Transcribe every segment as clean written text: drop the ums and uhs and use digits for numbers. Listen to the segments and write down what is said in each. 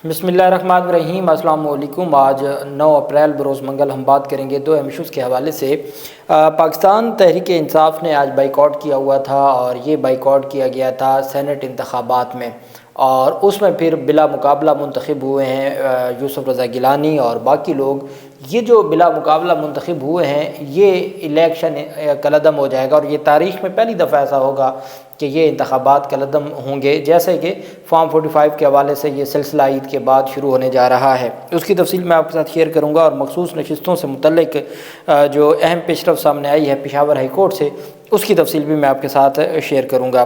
بسم اللہ الرحمن الرحیم۔ السلام علیکم۔ آج 9 اپریل بروز منگل ہم بات کریں گے دو اہم ایشوز کے حوالے سے۔ پاکستان تحریک انصاف نے آج بائیکاٹ کیا ہوا تھا اور یہ بائیکاٹ کیا گیا تھا سینٹ انتخابات میں، اور اس میں پھر بلا مقابلہ منتخب ہوئے ہیں یوسف رضا گیلانی اور باقی لوگ۔ یہ جو بلا مقابلہ منتخب ہوئے ہیں یہ الیکشن کالعدم ہو جائے گا، اور یہ تاریخ میں پہلی دفعہ ایسا ہوگا کہ یہ انتخابات کالعدم ہوں گے، جیسے کہ فارم 45 کے حوالے سے یہ سلسلہ عید کے بعد شروع ہونے جا رہا ہے۔ اس کی تفصیل میں آپ کے ساتھ شیئر کروں گا، اور مخصوص نشستوں سے متعلق جو اہم پیش رفت سامنے آئی ہے پشاور ہائی کورٹ سے، اس کی تفصیل بھی میں آپ کے ساتھ شیئر کروں گا۔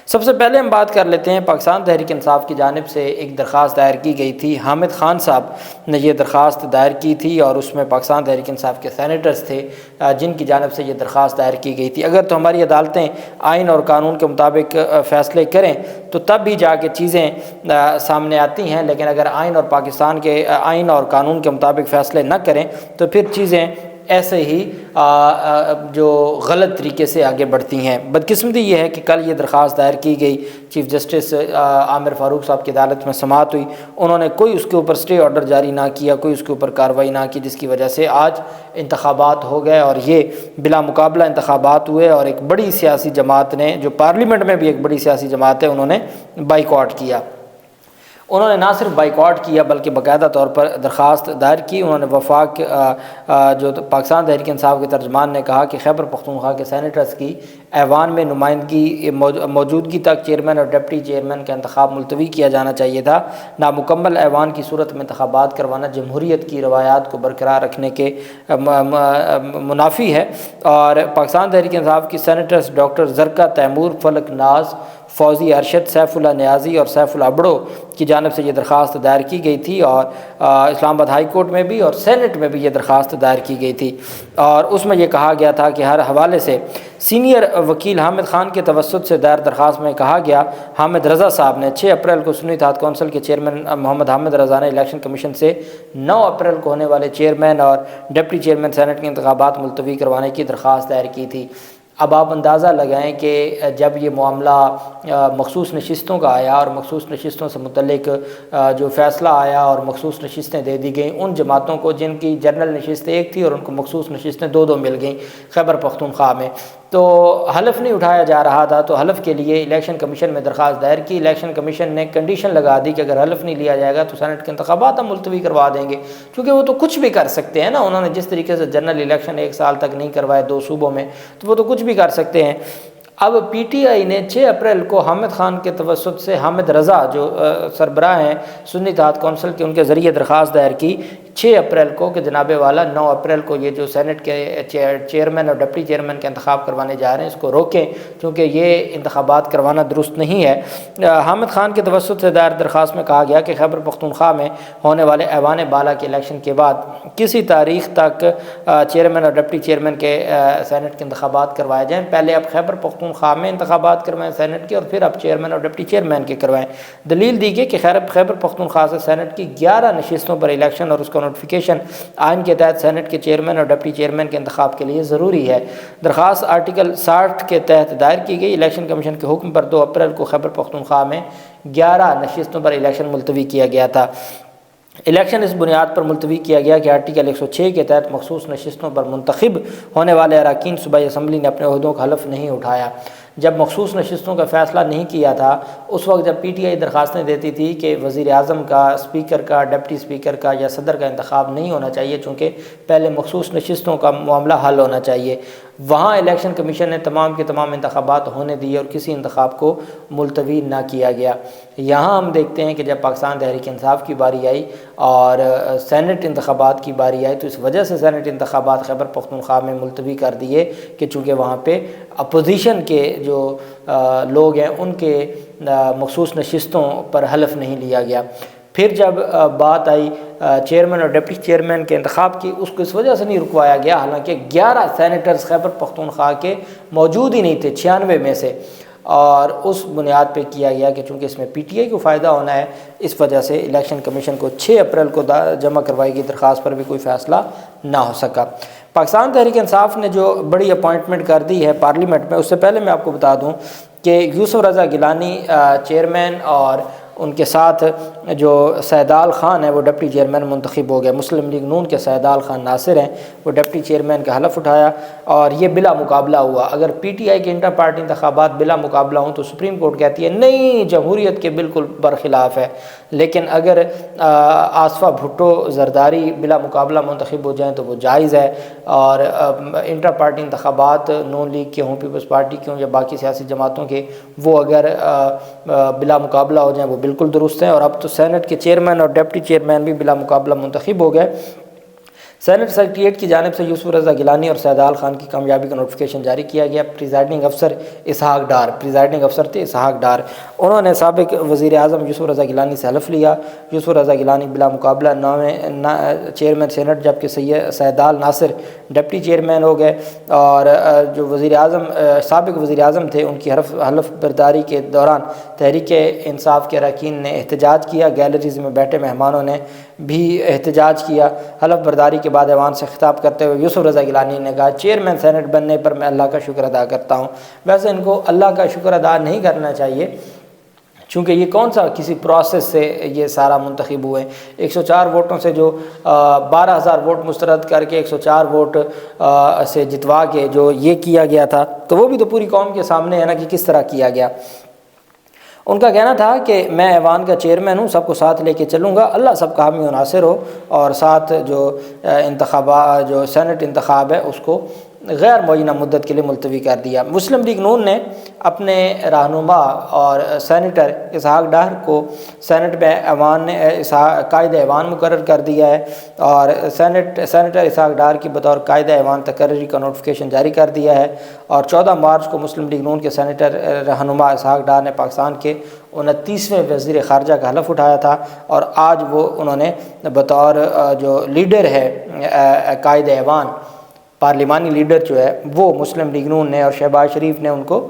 سب سے پہلے ہم بات کر لیتے ہیں پاکستان تحریک انصاف کی جانب سے ایک درخواست دائر کی گئی تھی۔ حامد خان صاحب نے یہ درخواست دائر کی تھی، اور اس میں پاکستان تحریک انصاف کے سینیٹرز تھے جن کی جانب سے یہ درخواست دائر کی گئی تھی۔ اگر تو ہماری عدالتیں آئین اور قانون کے مطابق فیصلے کریں تو تب بھی جا کے چیزیں سامنے آتی ہیں، لیکن اگر آئین اور پاکستان کے آئین اور قانون کے مطابق فیصلے نہ کریں تو پھر چیزیں ایسے ہی جو غلط طریقے سے آگے بڑھتی ہیں۔ بدقسمتی یہ ہے کہ کل یہ درخواست دائر کی گئی، چیف جسٹس عامر فاروق صاحب کی عدالت میں سماعت ہوئی، انہوں نے کوئی اس کے اوپر اسٹے آرڈر جاری نہ کیا، کوئی اس کے اوپر کارروائی نہ کی، جس کی وجہ سے آج انتخابات ہو گئے اور یہ بلا مقابلہ انتخابات ہوئے، اور ایک بڑی سیاسی جماعت نے، جو پارلیمنٹ میں بھی ایک بڑی سیاسی جماعت ہے، انہوں نے بائیکاٹ کیا۔ انہوں نے نہ صرف بائیکاٹ کیا بلکہ باقاعدہ طور پر درخواست دائر کی۔ انہوں نے وفاق جو پاکستان تحریک انصاف کے ترجمان نے کہا کہ خیبر پختونخوا کے سینیٹرز کی ایوان میں نمائندگی موجودگی تک چیئرمین اور ڈپٹی چیئرمین کا انتخاب ملتوی کیا جانا چاہیے تھا۔ نامکمل ایوان کی صورت میں انتخابات کروانا جمہوریت کی روایات کو برقرار رکھنے کے منافی ہے، اور پاکستان تحریک انصاف کی سینیٹرز ڈاکٹر زرکا تیمور، فلک ناز، فوزی ارشد، سیف اللہ نیازی اور سیف اللہ بڑو کی جانب سے یہ درخواست دائر کی گئی تھی، اور اسلام آباد ہائی کورٹ میں بھی اور سینٹ میں بھی یہ درخواست دائر کی گئی تھی، اور اس میں یہ کہا گیا تھا کہ ہر حوالے سے سینئر وکیل حامد خان کے توسط سے دائر درخواست میں کہا گیا، حامد رضا صاحب نے 6 اپریل کو سنی اتحاد کونسل کے چیئرمین محمد حامد رضا نے الیکشن کمیشن سے 9 اپریل کو ہونے والے چیئرمین اور ڈپٹی چیئرمین سینٹ کے انتخابات ملتوی کروانے کی درخواست دائر کی تھی۔ اب آپ اندازہ لگائیں کہ جب یہ معاملہ مخصوص نشستوں کا آیا اور مخصوص نشستوں سے متعلق جو فیصلہ آیا اور مخصوص نشستیں دے دی گئیں ان جماعتوں کو جن کی جنرل نشست ایک تھی اور ان کو مخصوص نشستیں 2 مل گئیں خیبر پختونخوا میں، تو حلف نہیں اٹھایا جا رہا تھا، تو حلف کے لیے الیکشن کمیشن میں درخواست دائر کی۔ الیکشن کمیشن نے کنڈیشن لگا دی کہ اگر حلف نہیں لیا جائے گا تو سینٹ کے انتخابات ہم ملتوی کروا دیں گے، کیونکہ وہ تو کچھ بھی کر سکتے ہیں نا، انہوں نے جس طریقے سے جنرل الیکشن 1 سال تک نہیں کروائے 2 صوبوں میں، تو وہ تو کچھ بھی کر سکتے ہیں۔ اب پی ٹی آئی نے 6 اپریل کو حامد خان کے توسط سے حامد رضا جو سربراہ ہیں سنی اتحاد کونسل کے، ان کے ذریعے درخواست دائر کی 6 اپریل کو کہ جناب والا 9 اپریل کو یہ جو سینٹ کے چیئرمین اور ڈپٹی چیئرمین کے انتخاب کروانے جا رہے ہیں اس کو روکیں، کیونکہ یہ انتخابات کروانا درست نہیں ہے۔ حامد خان کے توسط سے دائر درخواست میں کہا گیا کہ خیبر پختونخوا میں ہونے والے ایوان بالا کے الیکشن کے بعد کسی تاریخ تک چیئرمین اور ڈپٹی چیئرمین کے سینٹ کے انتخابات کروائے جائیں۔ پہلے اب خیبر پختونخوا میں انتخابات کروائیں سینٹ کے، اور پھر اب چیئرمین اور ڈپٹی چیئرمین کے کروائیں۔ دلیل دی گئی کہ خیبر پختونخوا سے سینٹ کی 11 نشستوں پر الیکشن اور اس کا نوٹیفیکیشن آئین کے تحت سینٹ کے چیئرمین اور ڈپٹی چیئرمین کے انتخاب کے لیے ضروری ہے۔ درخواست آرٹیکل 60 کے تحت دائر کی گئی۔ الیکشن کمیشن کے حکم پر 2 اپریل کو خیبر پختونخوا میں 11 نشستوں پر الیکشن ملتوی کیا گیا تھا۔ الیکشن اس بنیاد پر ملتوی کیا گیا کہ آرٹیکل 106 کے تحت مخصوص نشستوں پر منتخب ہونے والے اراکین صوبائی اسمبلی نے اپنے عہدوں کا حلف نہیں اٹھایا۔ جب مخصوص نشستوں کا فیصلہ نہیں کیا تھا اس وقت جب پی ٹی آئی درخواستیں دیتی تھی کہ وزیر اعظم کا، اسپیکر کا، ڈپٹی اسپیکر کا یا صدر کا انتخاب نہیں ہونا چاہیے، چونکہ پہلے مخصوص نشستوں کا معاملہ حل ہونا چاہیے، وہاں الیکشن کمیشن نے تمام کے تمام انتخابات ہونے دیے اور کسی انتخاب کو ملتوی نہ کیا گیا۔ یہاں ہم دیکھتے ہیں کہ جب پاکستان تحریک انصاف کی باری آئی اور سینٹ انتخابات کی باری آئی تو اس وجہ سے سینٹ انتخابات خیبر پختونخوا میں ملتوی کر دیے کہ چونکہ وہاں پہ اپوزیشن کے جو لوگ ہیں ان کے مخصوص نشستوں پر حلف نہیں لیا گیا۔ پھر جب بات آئی چیئرمین اور ڈپٹی چیئرمین کے انتخاب کی، اس کو اس وجہ سے نہیں رکوایا گیا، حالانکہ 11 سینیٹرز خیبر پختونخوا کے موجود ہی نہیں تھے 96 میں سے، اور اس بنیاد پہ کیا گیا کہ چونکہ اس میں پی ٹی آئی کو فائدہ ہونا ہے، اس وجہ سے الیکشن کمیشن کو 6 اپریل کو جمع کروائی گئی درخواست پر بھی کوئی فیصلہ نہ ہو سکا۔ پاکستان تحریک انصاف نے جو بڑی اپوائنٹمنٹ کر دی ہے پارلیمنٹ میں، اس سے پہلے میں آپ کو بتا دوں کہ یوسف رضا گیلانی چیئرمین اور ان کے ساتھ جو سیدال خان ہے وہ ڈپٹی چیئرمین منتخب ہو گئے۔ مسلم لیگ نون کے سیدال خان ناصر ہیں، وہ ڈپٹی چیئرمین کا حلف اٹھایا اور یہ بلا مقابلہ ہوا۔ اگر پی ٹی آئی کے انٹر پارٹی انتخابات بلا مقابلہ ہوں تو سپریم کورٹ کہتی ہے نہیں، جمہوریت کے بالکل برخلاف ہے، لیکن اگر آصفہ بھٹو زرداری بلا مقابلہ منتخب ہو جائیں تو وہ جائز ہے۔ اور انٹر پارٹی انتخابات نون لیگ کے ہوں، پیپلز پارٹی کے ہوں یا باقی سیاسی جماعتوں کے، وہ اگر بلا مقابلہ ہو جائیں وہ بالکل درست ہیں۔ اور اب تو سینٹ کے چیئرمین اور ڈپٹی چیئرمین بھی بلا مقابلہ منتخب ہو گئے۔ سینٹ سیکریٹریٹ کی جانب سے یوسف رضا گیلانی اور سیدال خان کی کامیابی کا نوٹیفیکیشن جاری کیا گیا۔ پریزائڈنگ افسر اسحاق ڈار، پریزائڈنگ افسر تھے اسحاق ڈار، انہوں نے سابق وزیر اعظم یوسف رضا گیلانی سے حلف لیا۔ یوسف رضا گیلانی بلا مقابلہ چیئرمین سینٹ، جبکہ سیدال ناصر ڈپٹی چیئرمین ہو گئے۔ اور جو وزیر اعظم سابق وزیر اعظم تھے ان کی حلف برداری کے دوران تحریک انصاف کے اراکین نے احتجاج کیا، گیلریز میں بیٹھے مہمانوں نے بھی احتجاج کیا۔ حلف برداری کے بعد ایوان سے خطاب کرتے ہوئے یوسف رضا گیلانی نے کہا چیئرمین سینٹ بننے پر میں اللہ کا شکر ادا کرتا ہوں۔ ویسے ان کو اللہ کا شکر ادا نہیں کرنا چاہیے، چونکہ یہ کون سا کسی پروسیس سے یہ سارا منتخب ہوئے۔ 104 ووٹوں سے جو 12,000 ووٹ مسترد کر کے 104 ووٹ سے جتوا کے جو یہ کیا گیا تھا، تو وہ بھی تو پوری قوم کے سامنے ہے نا کہ کس طرح کیا گیا۔ ان کا کہنا تھا کہ میں ایوان کا چیئرمین ہوں، سب کو ساتھ لے کے چلوں گا، اللہ سب کا حامی و ناصر ہو، اور ساتھ جو جو سینٹ انتخاب ہے اس کو غیر معینہ مدت کے لیے ملتوی کر دیا۔ مسلم لیگ نون نے اپنے رہنما اور سینیٹر اسحاق ڈار کو سینٹ میں ایوان نے قائد ایوان مقرر کر دیا ہے، اور سینیٹر اسحاق ڈار کی بطور قائد ایوان تقرری کا نوٹیفیکیشن جاری کر دیا ہے۔ اور 14 مارچ کو مسلم لیگ نون کے سینیٹر رہنما اسحاق ڈار نے پاکستان کے 29ویں وزیر خارجہ کا حلف اٹھایا تھا، اور آج وہ انہوں نے بطور جو لیڈر ہے قائد ایوان، پارلیمانی لیڈر جو ہے وہ مسلم لیگ نون نے اور شہباز شریف نے ان کو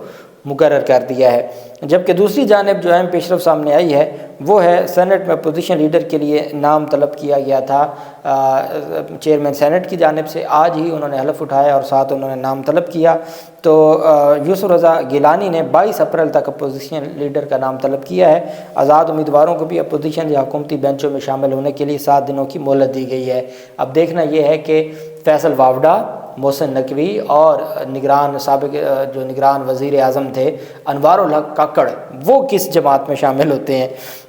مقرر کر دیا ہے۔ جبکہ دوسری جانب جو اہم پیشرفت سامنے آئی ہے وہ ہے سینٹ میں اپوزیشن لیڈر کے لیے نام طلب کیا گیا تھا چیئرمین سینٹ کی جانب سے۔ آج ہی انہوں نے حلف اٹھایا اور ساتھ انہوں نے نام طلب کیا۔ تو یوسف رضا گیلانی نے 22 اپریل تک اپوزیشن لیڈر کا نام طلب کیا ہے۔ آزاد امیدواروں کو بھی اپوزیشن یا حکومتی بینچوں میں شامل ہونے کے لیے 7 دنوں کی مہلت دی گئی ہے۔ اب دیکھنا یہ ہے کہ فیصل واوڈا، محسن نقوی اور سابق جو نگران وزیر اعظم تھے انوار الحق کاکڑ، وہ کس جماعت میں شامل ہوتے ہیں۔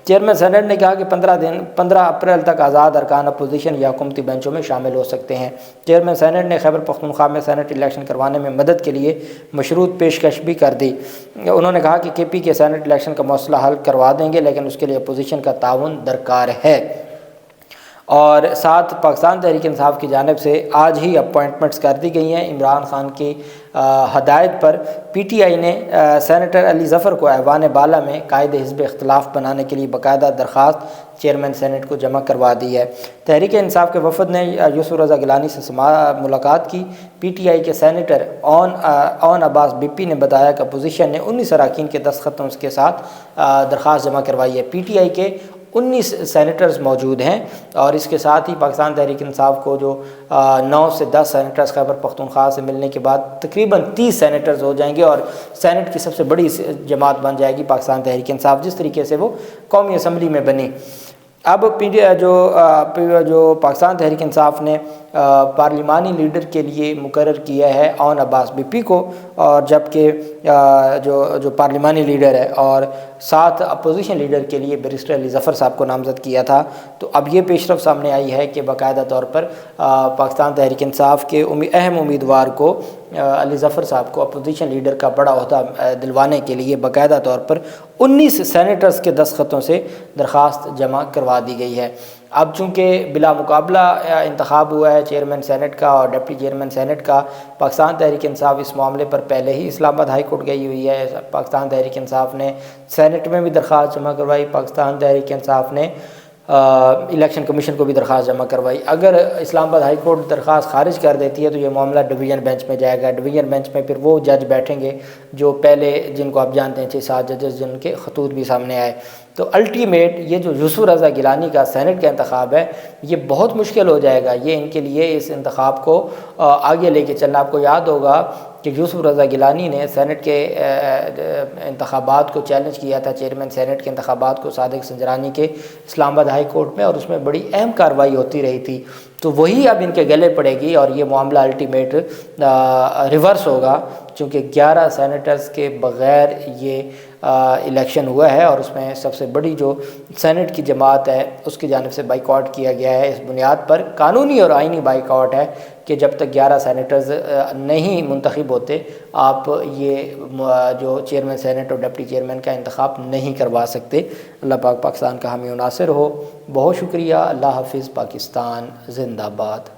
چیئرمین سینٹ نے کہا کہ 15 اپریل تک آزاد ارکان اپوزیشن یا حکومتی بینچوں میں شامل ہو سکتے ہیں۔ چیئرمین سینٹ نے خیبر پختونخوا میں سینٹ الیکشن کروانے میں مدد کے لیے مشروط پیشکش بھی کر دی۔ انہوں نے کہا کہ کے پی کے سینٹ الیکشن کا مسئلہ حل کروا دیں گے، لیکن اس کے لیے اپوزیشن کا تعاون درکار ہے۔ اور ساتھ پاکستان تحریک انصاف کی جانب سے آج ہی اپوائنٹمنٹس کر دی گئی ہیں۔ عمران خان کی ہدایت پر پی ٹی آئی نے سینیٹر علی ظفر کو ایوان بالا میں قائد حزب اختلاف بنانے کے لیے باقاعدہ درخواست چیئرمین سینٹ کو جمع کروا دی ہے۔ تحریک انصاف کے وفد نے یوسف رضا گیلانی سے ملاقات کی۔ پی ٹی آئی کے سینیٹر اون عباس بی پی نے بتایا کہ اپوزیشن نے 19 اراکین کے دستخطوں کے ساتھ درخواست جمع کروائی ہے۔ پی ٹی آئی کے 19 سینیٹرز موجود ہیں، اور اس کے ساتھ ہی پاکستان تحریک انصاف کو جو 9 سے 10 سینیٹرز خیبر پختونخوا سے ملنے کے بعد تقریباً 30 سینیٹرز ہو جائیں گے، اور سینٹ کی سب سے بڑی جماعت بن جائے گی پاکستان تحریک انصاف، جس طریقے سے وہ قومی اسمبلی میں بنی۔ اب جو پاکستان تحریک انصاف نے پارلیمانی لیڈر کے لیے مقرر کیا ہے اون عباس بی پی کو، اور جبکہ جو پارلیمانی لیڈر ہے اور ساتھ اپوزیشن لیڈر کے لیے بیرسٹر علی ظفر صاحب کو نامزد کیا تھا۔ تو اب یہ پیشرفت سامنے آئی ہے کہ باقاعدہ طور پر پاکستان تحریک انصاف کے اہم امیدوار کو علی ظفر صاحب کو اپوزیشن لیڈر کا بڑا عہدہ دلوانے کے لیے باقاعدہ طور پر 19 سینیٹرز کے دستخطوں سے درخواست جمع کروا دی گئی ہے۔ اب چونکہ بلا مقابلہ انتخاب ہوا ہے چیئرمین سینٹ کا اور ڈپٹی چیئرمین سینٹ کا، پاکستان تحریک انصاف اس معاملے پر پہلے ہی اسلام آباد ہائی کورٹ گئی ہوئی ہے۔ پاکستان تحریک انصاف نے سینٹ میں بھی درخواست جمع کروائی، پاکستان تحریک انصاف نے الیکشن کمیشن کو بھی درخواست جمع کروائی۔ اگر اسلام آباد ہائی کورٹ درخواست خارج کر دیتی ہے تو یہ معاملہ ڈویژن بینچ میں جائے گا۔ ڈویژن بینچ میں پھر وہ جج بیٹھیں گے جو پہلے جن کو آپ جانتے ہیں 6-7 ججز جن کے خطوط بھی سامنے آئے۔ تو الٹیمیٹ یہ جو یوسف رضا گیلانی کا سینٹ کا انتخاب ہے یہ بہت مشکل ہو جائے گا، یہ ان کے لیے اس انتخاب کو آگے لے کے چلنا۔ آپ کو یاد ہوگا کہ یوسف رضا گیلانی نے سینٹ کے انتخابات کو چیلنج کیا تھا، چیئرمین سینٹ کے انتخابات کو صادق سنجرانی کے اسلام آباد ہائی کورٹ میں، اور اس میں بڑی اہم کارروائی ہوتی رہی تھی، تو وہی اب ان کے گلے پڑے گی اور یہ معاملہ الٹیمیٹ ریورس ہوگا، چونکہ 11 سینیٹرز کے بغیر یہ الیکشن ہوا ہے، اور اس میں سب سے بڑی جو سینٹ کی جماعت ہے اس کی جانب سے بائیکاٹ کیا گیا ہے۔ اس بنیاد پر قانونی اور آئینی بائیکاٹ ہے کہ جب تک 11 سینیٹرز نہیں منتخب ہوتے آپ یہ جو چیئرمین سینٹ اور ڈپٹی چیئرمین کا انتخاب نہیں کروا سکتے۔ اللہ پاک پاکستان کا حامی و ناصر ہو۔ بہت شکریہ۔ اللہ حافظ۔ پاکستان زندہ باد۔